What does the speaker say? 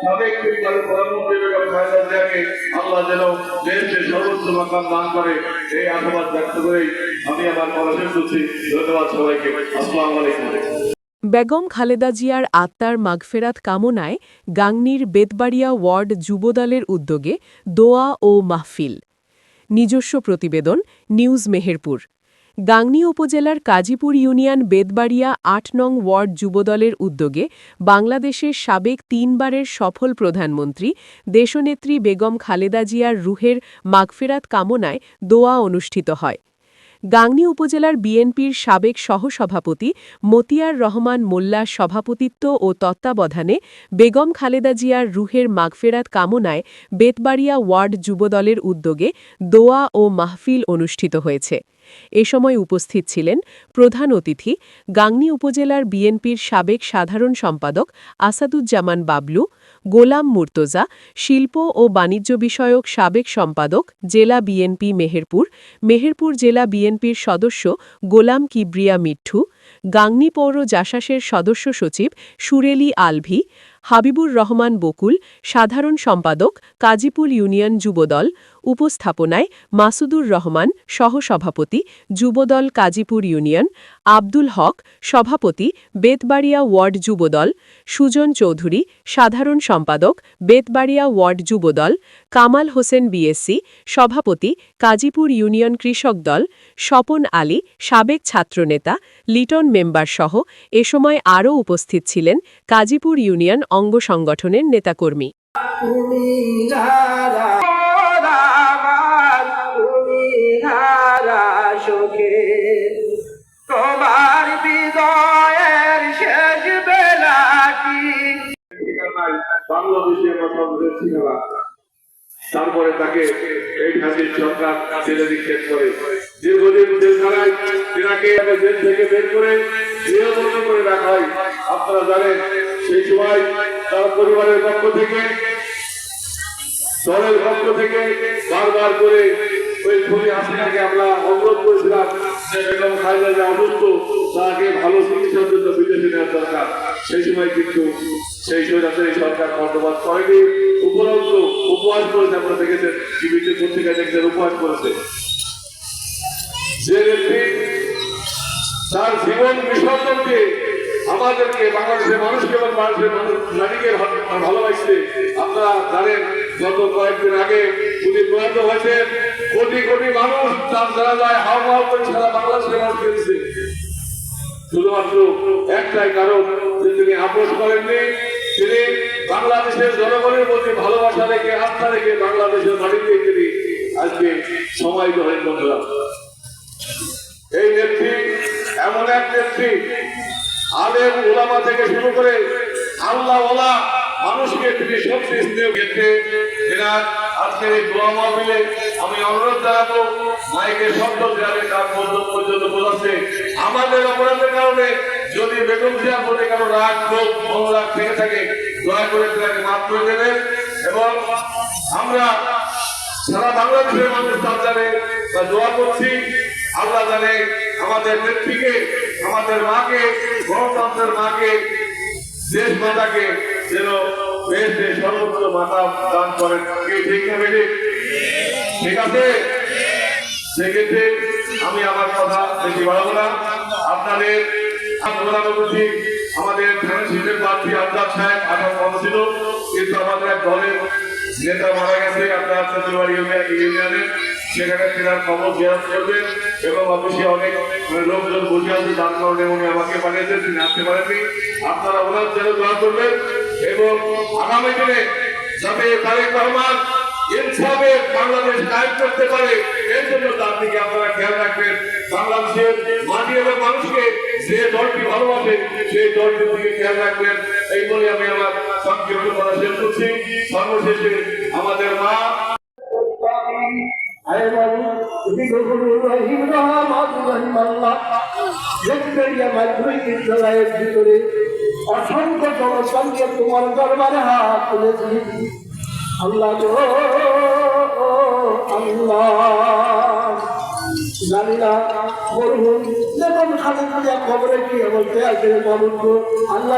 সাবেক প্রধানমন্ত্রী বেগম খালেদা জিয়াকে আল্লাহ যেন দেশের সর্বোচ্চ মাকাম দান করে এই আশাবাদ ব্যক্ত করেই আমি আমার কথা শেষ করছি। ধন্যবাদ সবাইকে। আসসালামু আলাইকুম। বেগম খালেদা জিয়ার আত্মার মাগফেরাত কামনায় গাংনীর বেতবাড়িয়া ওয়ার্ড যুবদলের উদ্যোগে দোয়া ও মাহফিল। নিজস্ব প্রতিবেদন, নিউজ মেহেরপুর। গাংনী উপজেলার কাজীপুর ইউনিয়ন বেতবাড়িয়া ৮ নং ওয়ার্ড যুবদলের উদ্যোগে বাংলাদেশের সাবেক ৩ বারের সফল প্রধানমন্ত্রী দেশনেত্রী বেগম খালেদা জিয়ার রুহের মাগফেরাত কামনায় দোয়া অনুষ্ঠিত হয়। গাংনী উপজেলার বিএনপির সাবেক সহসভাপতি মতিয়ার রহমান মোল্লার সভাপতিত্ব ও তত্ত্বাবধানে বেগম খালেদা জিয়ার রুহের মাগফেরাত কামনায় বেতবাড়িয়া ওয়ার্ড যুবদলের উদ্যোগে দোয়া ও মাহফিল অনুষ্ঠিত হয়েছে। এ সময় উপস্থিত ছিলেন প্রধান অতিথি গাংনী উপজেলার বিএনপির সাবেক সাধারণ সম্পাদক আসাদুজ্জামান বাবলু, গোলাম মুর্তজা, শিল্প ও বাণিজ্য বিষয়ক সাবেক সম্পাদক জেলা বিএনপি মেহেরপুর, মেহেরপুর জেলা বিএনপির সদস্য গোলাম কিবরিয়া মিঠু, গাংনী পৌর জাসাসের সদস্য সচিব সুরেলি আলভি, হাবিবুর রহমান বকুল, সাধারণ সম্পাদক কাজীপুর ইউনিয়ন যুবদল, উপস্থাপনায় মাসুদুর রহমান, সহসভাপতি যুবদল কাজীপুর ইউনিয়ন, আব্দুল হক, সভাপতি বেতবাড়িয়া ওয়ার্ড যুবদল, সুজন চৌধুরী, সাধারণ সম্পাদক বেতবাড়িয়া ওয়ার্ড যুবদল, কামাল হোসেন বিএসসি, সভাপতি কাজীপুর ইউনিয়ন কৃষক দল, স্বপন আলী, সাবেক ছাত্রনেতা, লিটন মেম্বার সহ এ সময় আরও উপস্থিত ছিলেন কাজীপুর ইউনিয়ন অঙ্গ সংগঠনের নেতাকর্মী। তোমার বিজয়ের শেষ বেলা কি বাংলাদেশের তারপরে তাকে এই হাসির সরকার জেলে নিক্ষেপ করে দীর্ঘদিন জেলখানায় তিনাকে জেল থেকে বের করে গৃহবন্ধ করে রাখা হয়। আপনারা জানেন সেই সময় তার পরিবারের পক্ষ থেকে, দলের পক্ষ থেকে বারবার করে ওই খুনি হাসিনাকে আমরা অনুরোধ করেছিলাম যে বেগম খালেদা জিয়া অসুস্থ, তাকে ভালো চিকিৎসার জন্য বিদেশে নেওয়ার দরকার। সেই সময় কিন্তু সেই স্বৈরাচারী সরকার কর্ণপাত করেনি, উপরন্ত উপহাস করেছে। আপনারা দেখেছেন টিভিতে, পত্রিকায় দেখছেন, উপহাস করেছে। যে ব্যক্তি তার জীবন বিসর্জন দিয়ে আমাদেরকে, বাংলাদেশের মানুষকে এবং বাংলাদেশের নারীকে ভালোবাসছে। আপনারা জানেন গত কয়েকদিন আগে উনি প্রয়াত হয়েছেন। কোটি কোটি মানুষ তার জানাজায় হাওয়া করে সারা বাংলাদেশের মানুষ পেয়েছে। শুধুমাত্র একটাই কারণ যে তিনি আপোষ করেননি, তিনি বাংলাদেশের জনগণের প্রতি ভালোবাসা রেখে, আস্থা রেখে বাংলাদেশের মাটিতে তিনি আজকে সমাহিত হয়ে বন্ধুরা। এই নেত্রী এমন এক নেত্রী, আলেম ওলামা থেকে শুরু করে আল্লাহ ওয়ালা মানুষকে তিনি শক্তি স্নেহ ক্ষেত্রে এনার আজকের এই দোয়া মাহফিলে আমি অনুরোধ জানাবো, মাইকের শব্দ গ্রামে কাজ পর্যন্ত বোঝাচ্ছে। আমাদের অপরাধের কারণে যদি বেগম জিয়ার প্রতি কারো রাগ, ক্ষোভ, অনুরাগ থেকে থাকে, দয়া করে তাকে মাফ করে দেবেন। এবং আমরা সারা বাংলাদেশের মানুষ তার জানে দোয়া করছি। আল্লাহ জানে আমাদের নেত্রীকে, আমাদের মাকে, গণতন্ত্রের মাকে, দেশ মাতাকে যেন দেশের সর্বোচ্চ মাতা দান করেন। ঠিক না বেশি? ঠিক আছে। সেক্ষেত্রে আমি আমার কথা বেশি বাড়াবো না। আপনাদের আমাদের ধানের প্রার্থী আজাদ সাহেব আসার কথা ছিল, কিন্তু আমাদের এক দলের নেতা মারা গেছে আপনার চতুর্বাড়ি ইউনিয়নে। সেখানে তেনার খবর জিজ্ঞাস করবেন এবং অফিসে অনেক লোকজন বসে আছে, যার কারণে উনি আমাকে পাঠিয়েছেন, তিনি আসতে পারেননি। আপনারা ওনার জন্য দোয়া করবেন এবং আগামী দিনে যাতে তারেক রহমান ইনসাফে বাংলাদেশ কায়েম করতে পারে, এর জন্য তার দিকে আপনারা খেয়াল রাখবেন। বাংলাদেশের মাটি এবং মানুষকে যে দলটি ভালোবাসে সেই দলটির দিকে খেয়াল রাখবেন। এই বলে আমি আমার সংক্ষিপ্ত কথা শেষ করছি। সর্বশেষে আমাদের মা অসংখ্য জনসংখ্যে তোমার দরবারে হাত তুলেছি। আল্লাহ আল্লাহ জানি না মরহুম বেগম খালেদা জিয়া খবরে কি বলতে আছে আল্লাহ